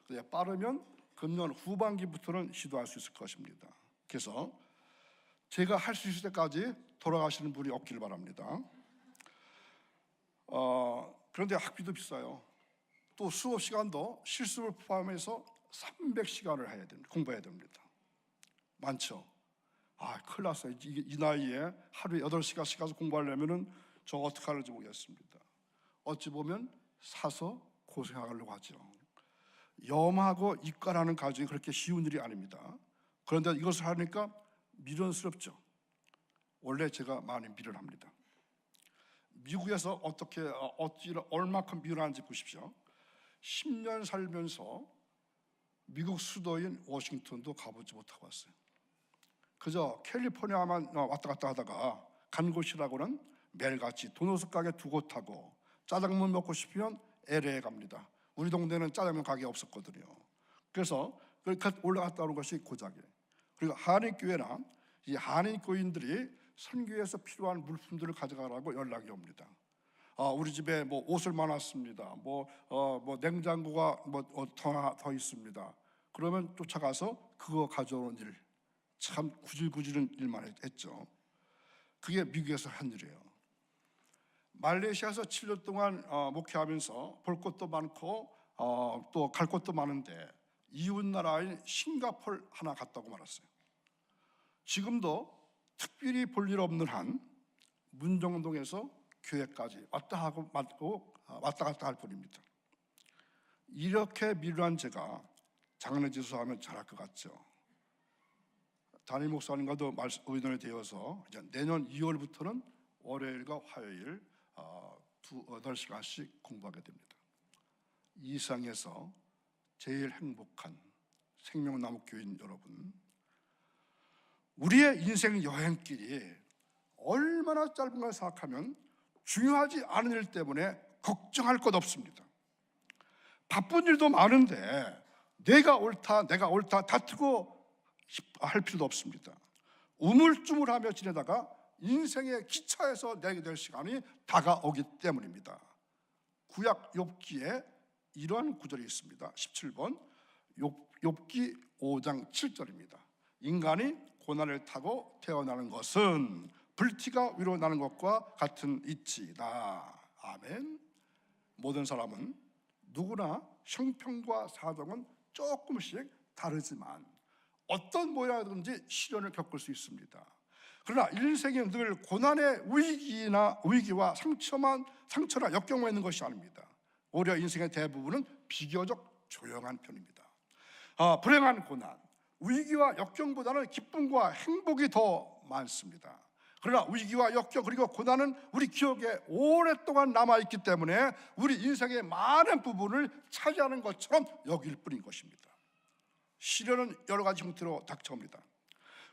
근데 빠르면 금년 후반기부터는 시도할 수 있을 것입니다. 그래서 제가 할 수 있을 때까지 돌아가시는 분이 없기를 바랍니다. 그런데 학비도 비싸요. 또 수업 시간도 실습을 포함해서 300시간을 해야 됩니다. 공부해야 됩니다. 많죠? 큰일 났어요. 이 나이에 하루에 8시간씩 가서 공부하려면은 저 어떻게 하는지 모르겠습니다. 어찌 보면 사서 고생하려고 하죠. 염하고 입관하는 과정이 그렇게 쉬운 일이 아닙니다. 그런데 이것을 하니까 미련스럽죠. 원래 제가 많이 미련합니다. 미국에서 어찌 얼마큼 미련한지 보십시오. 10년 살면서 미국 수도인 워싱턴도 가보지 못하고 왔어요. 그저 캘리포니아만 왔다 갔다 하다가 간 곳이라고는 매일같이 도너스 가게 2곳 하고 짜장면 먹고 싶으면 LA에 갑니다. 우리 동네는 짜장면 가게 없었거든요. 그래서 올라갔다 오는 것이 고작이에요. 그리고 한인교회나 이 한인교인들이 선교에서 필요한 물품들을 가져가라고 연락이 옵니다. 우리 집에 뭐 옷을 많았습니다. 뭐 냉장고가 더 있습니다. 그러면 쫓아가서 그거 가져오는 일, 참 구질구질한 일만 했죠. 그게 미국에서 한 일이에요. 말레이시아에서 7년 동안 목회하면서 볼 것도 많고 또 갈 곳도 많은데 이웃 나라인 싱가포르 하나 갔다고 말았어요. 지금도 특별히 볼 일 없는 한 문정동에서 교회까지 왔다 갔다 할 뿐입니다. 이렇게 미련한 제가 장례지도사 하면 잘할 것 같죠. 담임 목사님과도 의논이 되어서 이제 내년 2월부터는 월요일과 화요일 8시간씩 공부하게 됩니다. 이 세상에서 제일 행복한 생명나무 교인 여러분, 우리의 인생 여행길이 얼마나 짧은 걸 생각하면 중요하지 않은 일 때문에 걱정할 것 없습니다. 바쁜 일도 많은데 내가 옳다 다투고 할 필요도 없습니다. 우물쭈물하며 지내다가 인생의 기차에서 내게 될 시간이 다가오기 때문입니다. 구약 욥기에 이런 구절이 있습니다. 17번 욥기 5장 7절입니다. 인간이 고난을 타고 태어나는 것은 불티가 위로 나는 것과 같은 이치다. 아멘. 모든 사람은 누구나 형편과 사정은 조금씩 다르지만 어떤 모양이든지 시련을 겪을 수 있습니다. 그러나 인생에 늘 고난의 위기와 상처나 역경만 있는 것이 아닙니다. 오히려 인생의 대부분은 비교적 조용한 편입니다. 불행한 고난, 위기와 역경보다는 기쁨과 행복이 더 많습니다. 그러나 위기와 역경 그리고 고난은 우리 기억에 오랫동안 남아있기 때문에 우리 인생의 많은 부분을 차지하는 것처럼 여길 뿐인 것입니다. 시련은 여러 가지 형태로 닥쳐옵니다.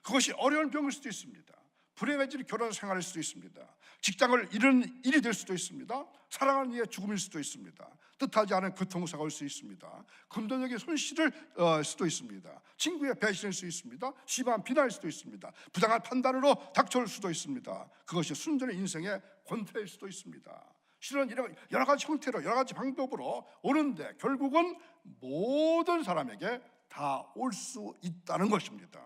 그것이 어려운 병일 수도 있습니다. 불행해질 결혼 생활일 수도 있습니다. 직장을 잃은 일이 될 수도 있습니다. 사랑하는 이의 죽음일 수도 있습니다. 뜻하지 않은 교통사고일 수 있습니다. 금전적인 손실을 수도 있습니다. 친구의 배신일 수 있습니다. 심한 비난일 수도 있습니다. 부당한 판단으로 닥쳐올 수도 있습니다. 그것이 순전한 인생의 권태일 수도 있습니다. 실은 여러 가지 형태로 여러 가지 방법으로 오는데 결국은 모든 사람에게 다 올 수 있다는 것입니다.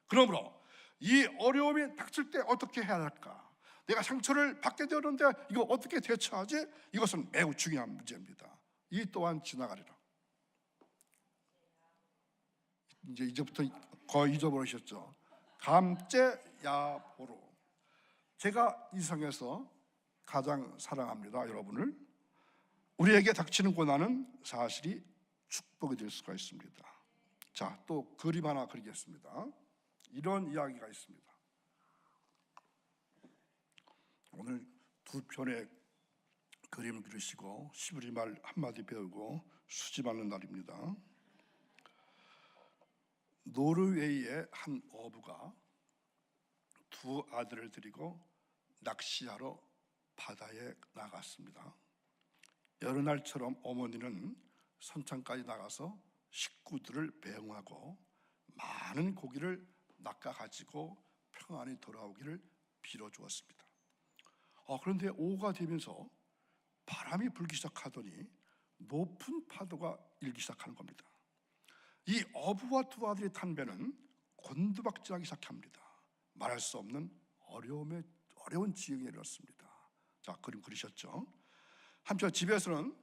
그러므로 이 어려움이 닥칠 때 어떻게 해야 할까? 내가 상처를 받게 되었는데 이거 어떻게 대처하지? 이것은 매우 중요한 문제입니다. 이 또한 지나가리라. 이제부터 거의 잊어버리셨죠? 감죄야보로. 제가 이 세상에서 가장 사랑합니다, 여러분을. 우리에게 닥치는 고난은 사실이 축복이 될 수가 있습니다. 자, 또 그림 하나 그리겠습니다. 이런 이야기가 있습니다. 오늘 두 편의 그림을 그리시고 시부리말 한마디 배우고 수집하는 날입니다. 노르웨이의 한 어부가 두 아들을 데리고 낚시하러 바다에 나갔습니다. 여러 날처럼 어머니는 선창까지 나가서 식구들을 배웅하고 많은 고기를 낚아가지고 평안히 돌아오기를 빌어주었습니다. 그런데 오후가 되면서 바람이 불기 시작하더니 높은 파도가 일기 시작하는 겁니다. 이 어부와 두 아들이 탄 배는 곤두박질하기 시작합니다. 말할 수 없는 어려운 지경에 이르렀습니다. 자, 그림 그리셨죠? 한편 집에서는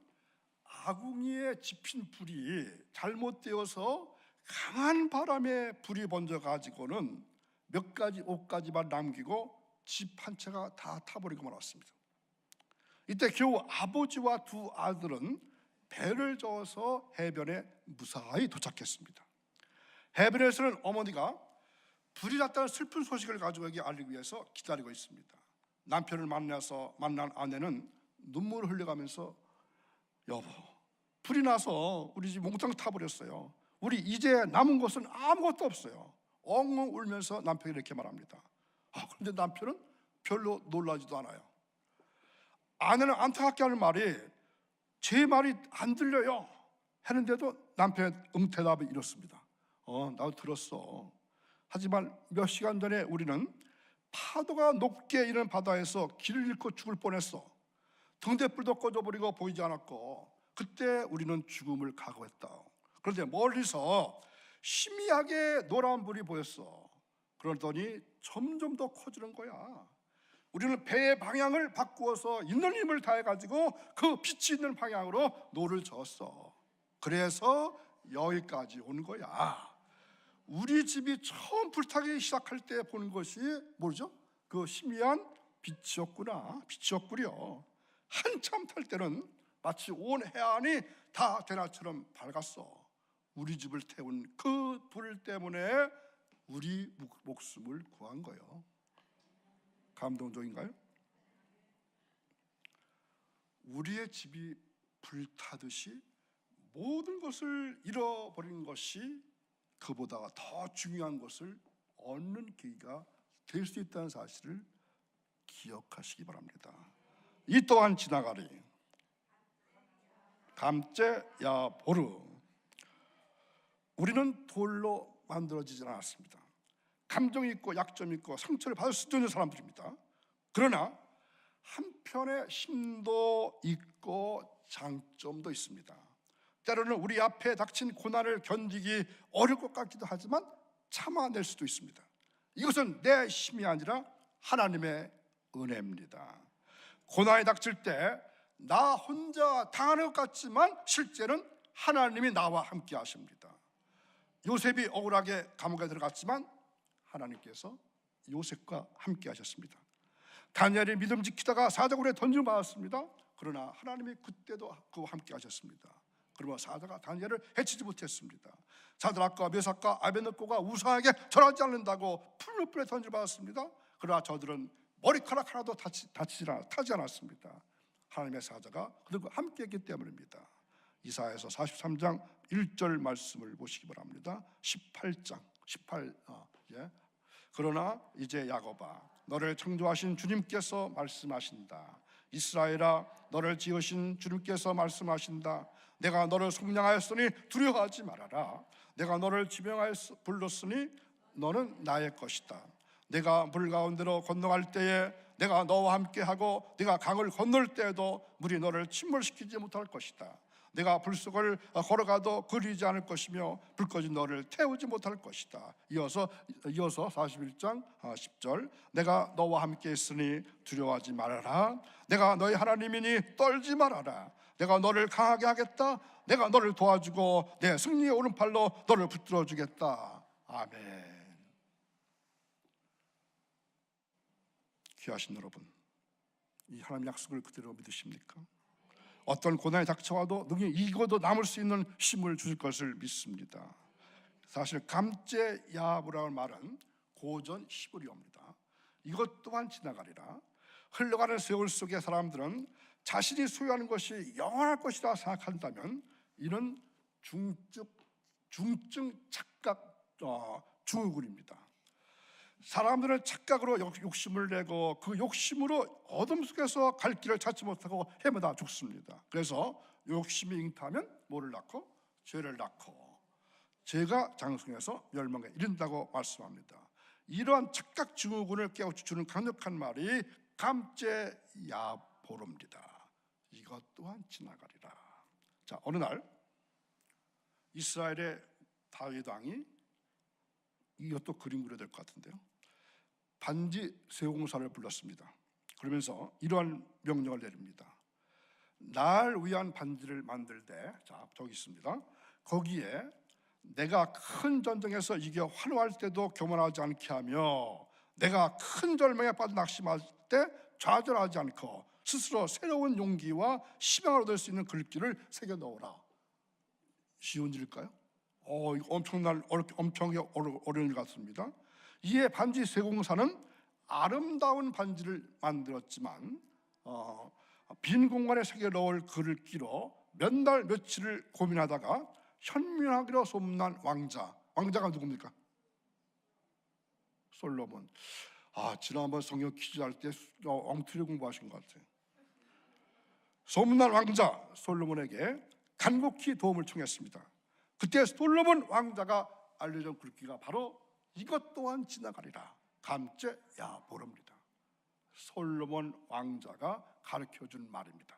아궁이에 집힌 불이 잘못되어서 강한 바람에 불이 번져 가지고는 몇 가지 옷까지만 남기고 집 한 채가 다 타버리고 말았습니다. 이때 겨우 아버지와 두 아들은 배를 저어서 해변에 무사히 도착했습니다. 해변에서는 어머니가 불이 났다는 슬픈 소식을 가족에게 알리기 위해서 기다리고 있습니다. 남편을 만난 아내는 눈물을 흘려가면서 여보, 불이 나서 우리 집 몽땅 타버렸어요. 우리 이제 남은 것은 아무것도 없어요. 엉엉 울면서 남편이 이렇게 말합니다. 그런데 남편은 별로 놀라지도 않아요. 아내는 안타깝게 하는 말이 제 말이 안 들려요 했는데도 남편의 응대답이 이렇습니다. 나도 들었어. 하지만 몇 시간 전에 우리는 파도가 높게 일어난 바다에서 길을 잃고 죽을 뻔했어. 등대불도 꺼져버리고 보이지 않았고 그때 우리는 죽음을 각오했다. 그런데 멀리서 희미하게 노란 불이 보였어. 그러더니 점점 더 커지는 거야. 우리는 배의 방향을 바꾸어서 있는 힘을 다해가지고 그 빛이 있는 방향으로 노를 저었어. 그래서 여기까지 온 거야. 우리 집이 처음 불타기 시작할 때 보는 것이 뭐죠? 그 희미한 빛이었구나. 빛이었구려. 한참 탈 때는 마치 온 해안이 다 대낮처럼 밝았어. 우리 집을 태운 그 불 때문에 우리 목숨을 구한 거예요. 감동적인가요? 우리의 집이 불타듯이 모든 것을 잃어버린 것이 그보다 더 중요한 것을 얻는 계기가 될 수 있다는 사실을 기억하시기 바랍니다. 이 또한 지나가리. 감죄야보르. 우리는 돌로 만들어지지 않았습니다. 감정이 있고 약점이 있고 상처를 받을 수도 있는 사람들입니다. 그러나 한편의 힘도 있고 장점도 있습니다. 때로는 우리 앞에 닥친 고난을 견디기 어려울 것 같기도 하지만 참아낼 수도 있습니다. 이것은 내 힘이 아니라 하나님의 은혜입니다. 고난이 닥칠 때 나 혼자 당하는 것 같지만 실제는 하나님이 나와 함께 하십니다. 요셉이 억울하게 감옥에 들어갔지만 하나님께서 요셉과 함께 하셨습니다. 다니엘이 믿음 지키다가 사자굴에 던짐을 받았습니다. 그러나 하나님이 그때도 그와 함께 하셨습니다. 그러나 사자가 다니엘을 해치지 못했습니다. 사드락과 메삭과 아베느고가 우상에게 절하지 않는다고 풀무불에 던짐을 받았습니다. 그러나 저들은 머리카락 하나도 타지 않았습니다. 하나님의 사자가 그들과 함께 했기 때문입니다. 이사야서 43장 1절 말씀을 보시기 바랍니다. 18장 18 그러나 이제 야곱아, 너를 창조하신 주님께서 말씀하신다. 이스라엘아, 너를 지으신 주님께서 말씀하신다. 내가 너를 속량하였으니 두려워하지 말아라. 내가 너를 지명하여 불렀으니 너는 나의 것이다. 내가 물 가운데로 건너갈 때에 내가 너와 함께하고 네가 강을 건널 때에도 물이 너를 침몰시키지 못할 것이다. 내가 불 속을 걸어가도 그리지 않을 것이며 불 꺼진 너를 태우지 못할 것이다. 이어서 41장 10절, 내가 너와 함께 있으니 두려워하지 말아라. 내가 너희 하나님이니 떨지 말아라. 내가 너를 강하게 하겠다. 내가 너를 도와주고 내 승리의 오른팔로 너를 붙들어 주겠다. 아멘. 귀하신 여러분, 이 하나님 약속을 그대로 믿으십니까? 어떤 고난이 닥쳐와도 능히 이기고도 남을 수 있는 힘을 주실 것을 믿습니다. 사실 감제 야브라는 말은 고전 히브리어입니다. 이것 또한 지나가리라. 흘러가는 세월 속의 사람들은 자신이 소유하는 것이 영원할 것이라 생각한다면 이는 중증 착각 증후군입니다. 사람들은 착각으로 욕심을 내고 그 욕심으로 어둠 속에서 갈 길을 찾지 못하고 헤매다 죽습니다. 그래서 욕심이 잉타하면 뭐를 낳고? 죄를 낳고 죄가 장성해서 멸망에 이른다고 말씀합니다. 이러한 착각 증후군을 깨우쳐주는 강력한 말이 감제야보로입니다. 이것 또한 지나가리라. 자, 어느 날 이스라엘의 다윗 왕이 이것도 그림 그려야 될 것 같은데요, 반지 세공사를 불렀습니다. 그러면서 이러한 명령을 내립니다. 날 위한 반지를 만들 때, 자, 저기 있습니다. 거기에 내가 큰 전쟁에서 이겨 환호할 때도 교만하지 않게 하며 내가 큰 절망에 빠져 낙심할 때 좌절하지 않고 스스로 새로운 용기와 희망을 얻을 수 있는 글귀를 새겨 넣어라. 쉬운 일일까요? 엄청 어려운 일 같습니다. 이에 반지 세공사는 아름다운 반지를 만들었지만 빈 공간에 새겨 넣을 글귀로 몇 날 며칠을 고민하다가 현명하기로 소문난 왕자가 누굽니까? 솔로몬. 지난번 성경 퀴즈 할 때 엉터리 공부하신 것 같아요. 소문난 왕자 솔로몬에게 간곡히 도움을 청했습니다. 그때 솔로몬 왕자가 알려준 글귀가 바로 이것 또한 지나가리라, 감제야보로입니다. 솔로몬 왕자가 가르쳐준 말입니다.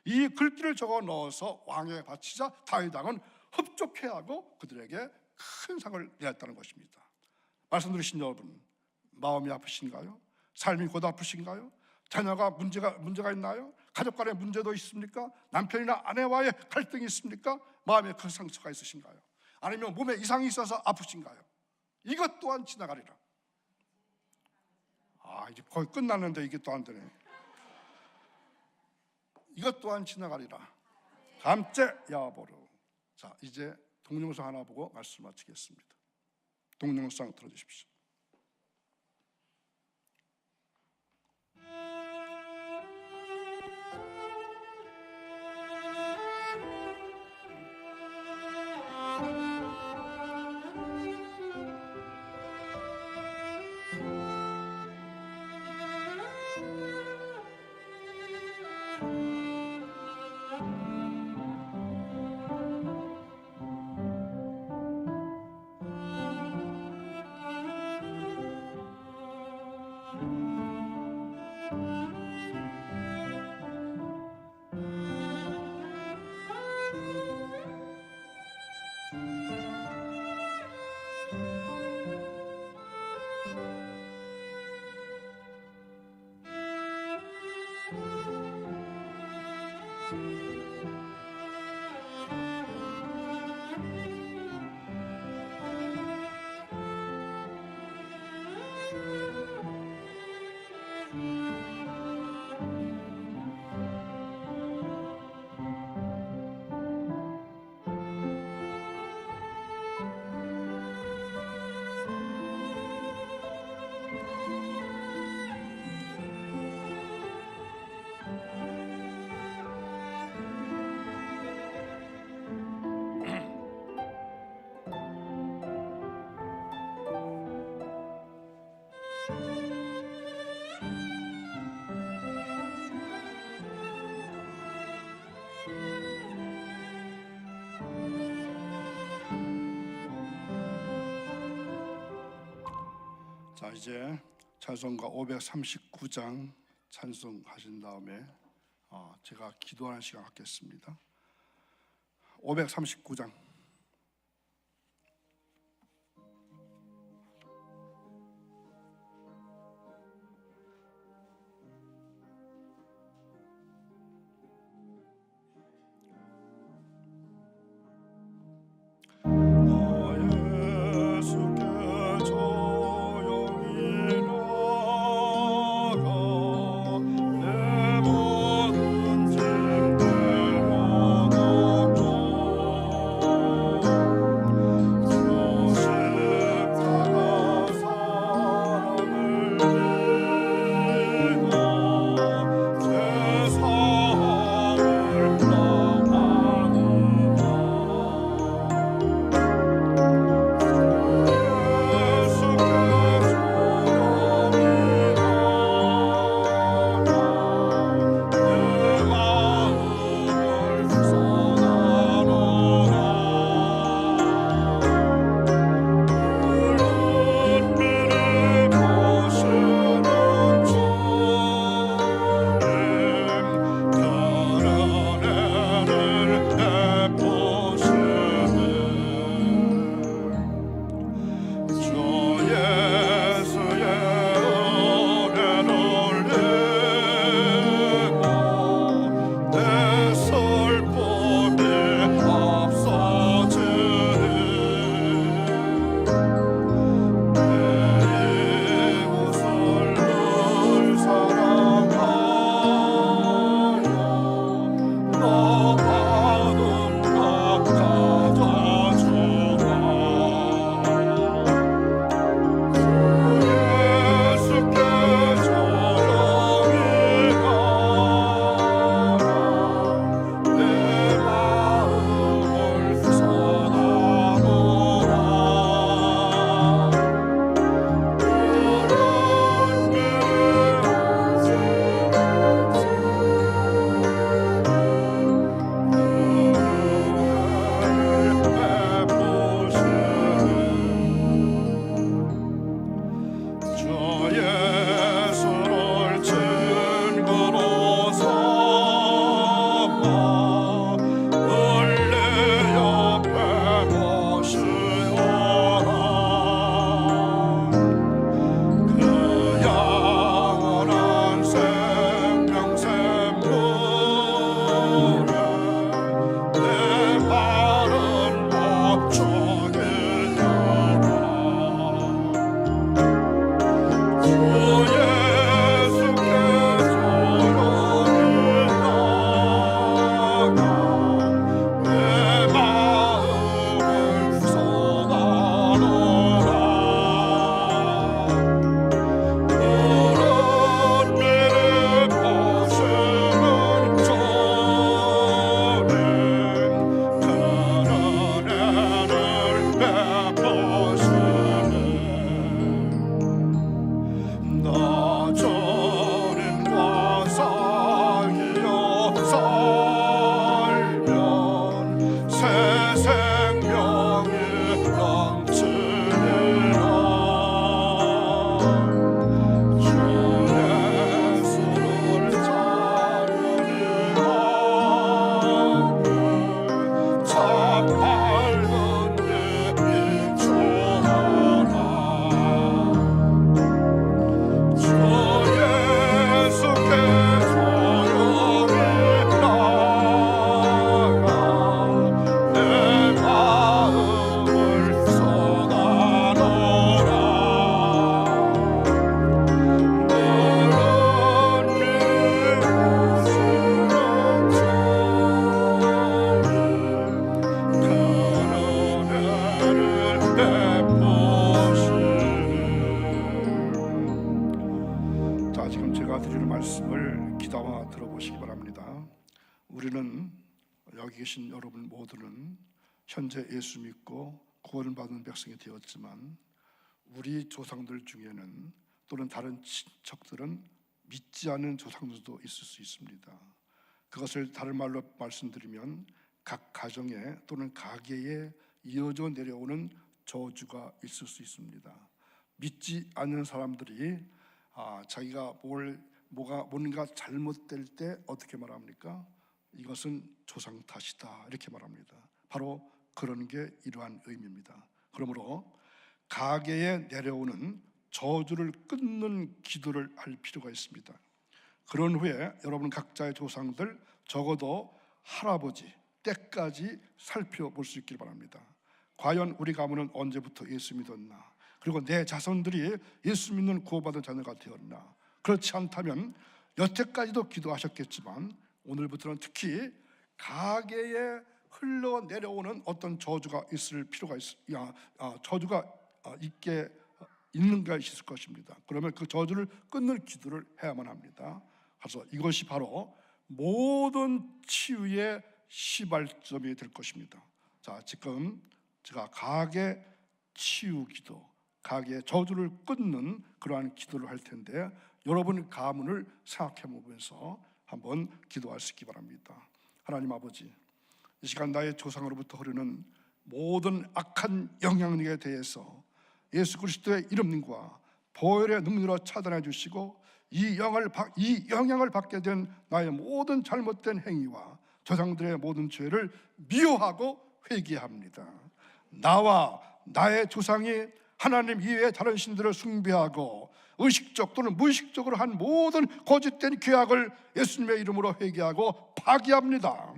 이 글귀를 적어 넣어서 왕에게 바치자 다윗 왕은 흡족해하고 그들에게 큰 상을 내렸다는 것입니다. 말씀 들으신 여러분, 마음이 아프신가요? 삶이 곧 아프신가요? 자녀가 문제가 있나요? 가족 간의 문제도 있습니까? 남편이나 아내와의 갈등이 있습니까? 마음에 큰 상처가 있으신가요? 아니면 몸에 이상이 있어서 아프신가요? 이것 또한 지나가리라. 이제 거의 끝났는데 이게 또 안 되네. 이것 또한 지나가리라, 감제야보로. 자, 이제 동영상 하나 보고 말씀 마치겠습니다. 동영상 들어주십시오. 자, 이제 찬송가 539장 찬송하신 다음에 제가 기도하는 시간 갖겠습니다. 539장. 여기 계신 여러분 모두는 현재 예수 믿고 구원받은 백성이 되었지만 우리 조상들 중에는 또는 다른 친척들은 믿지 않는 조상들도 있을 수 있습니다. 그것을 다른 말로 말씀드리면 각 가정에 또는 가게에 이어져 내려오는 저주가 있을 수 있습니다. 믿지 않는 사람들이 자기가 뭔가 잘못될 때 어떻게 말합니까? 이것은 조상 탓이다 이렇게 말합니다. 바로 그런 게 이러한 의미입니다. 그러므로 가계에 내려오는 저주를 끊는 기도를 할 필요가 있습니다. 그런 후에 여러분 각자의 조상들 적어도 할아버지 때까지 살펴볼 수 있길 바랍니다. 과연 우리 가문은 언제부터 예수 믿었나? 그리고 내 자손들이 예수 믿는 구원받은 자녀가 되었나? 그렇지 않다면 여태까지도 기도하셨겠지만 오늘부터는 특히 가계에 흘러내려오는 어떤 저주가 있을 필요가 저주가 있는가 있을 것입니다. 그러면 그 저주를 끊는 기도를 해야만 합니다. 그래서 이것이 바로 모든 치유의 시발점이 될 것입니다. 자, 지금 제가 가계 치유 기도, 가계 저주를 끊는 그러한 기도를 할 텐데 여러분 가문을 생각해 보면서 한번 기도할 수 있기 바랍니다. 하나님 아버지, 이 시간 나의 조상으로부터 흐르는 모든 악한 영향력에 대해서 예수 그리스도의 이름과 보혈의 능력으로 차단해 주시고 이 영향을 받게 된 나의 모든 잘못된 행위와 조상들의 모든 죄를 미워하고 회개합니다. 나와 나의 조상이 하나님 이외의 다른 신들을 숭배하고 의식적 또는 무의식적으로 한 모든 거짓된 계약을 예수님의 이름으로 회개하고 파기합니다.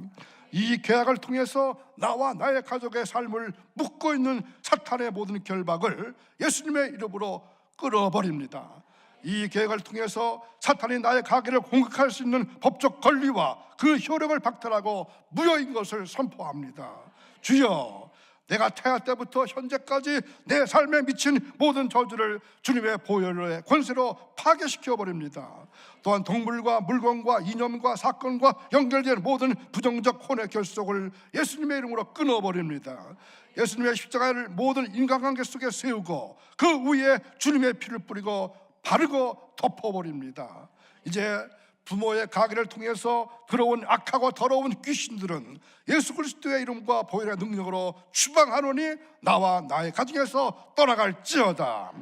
이 계약을 통해서 나와 나의 가족의 삶을 묶고 있는 사탄의 모든 결박을 예수님의 이름으로 끊어버립니다. 이 계획을 통해서 사탄이 나의 가계를 공격할 수 있는 법적 권리와 그 효력을 박탈하고 무효인 것을 선포합니다. 주여, 내가 태아 때부터 현재까지 내 삶에 미친 모든 저주를 주님의 보혈의 권세로 파괴시켜버립니다. 또한 동물과 물건과 이념과 사건과 연결된 모든 부정적 혼의 결속을 예수님의 이름으로 끊어버립니다. 예수님의 십자가를 모든 인간관계 속에 세우고 그 위에 주님의 피를 뿌리고 바르고 덮어버립니다. 이제 부모의 가계를 통해서 들어온 악하고 더러운 귀신들은 예수 그리스도의 이름과 보혈의 능력으로 추방하노니 나와 나의 가족에서 떠나갈지어다.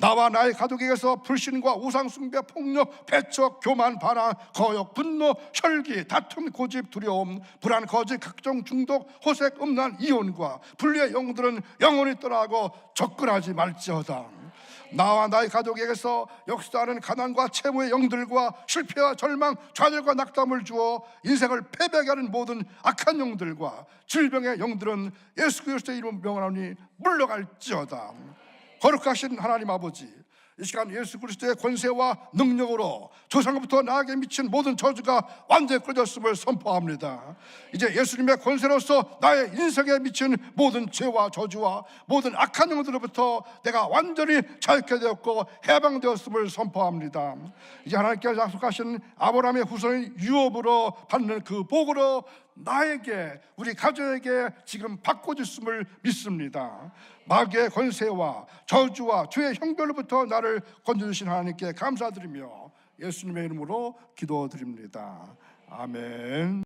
나와 나의 가족에게서 불신과 우상숭배, 폭력, 배척, 교만, 반항, 거역, 분노, 혈기, 다툼, 고집, 두려움, 불안, 거짓, 각종 중독, 호색, 음란, 이혼과 분리의 영들은 영원히 떠나고 접근하지 말지어다. 나와 나의 가족에게서 역사하는 가난과 채무의 영들과 실패와 절망, 좌절과 낙담을 주어 인생을 패배하게 하는 모든 악한 영들과 질병의 영들은 예수 그리스도의 이름 명하노니 물러갈지어다. 거룩하신 하나님 아버지, 이 시간 예수 그리스도의 권세와 능력으로 조상부터 나에게 미친 모든 저주가 완전히 끊어졌음을 선포합니다. 이제 예수님의 권세로서 나의 인생에 미친 모든 죄와 저주와 모든 악한 영들로부터 내가 완전히 자유케 되었고 해방되었음을 선포합니다. 이제 하나님께서 약속하신 아브라함의 후손인 유업으로 받는 그 복으로 나에게, 우리 가족에게 지금 바꿔줬음을 믿습니다. 마귀의 권세와 저주와 죄의 형벌로부터 나를 건져주신 하나님께 감사드리며 예수님의 이름으로 기도드립니다. 아멘.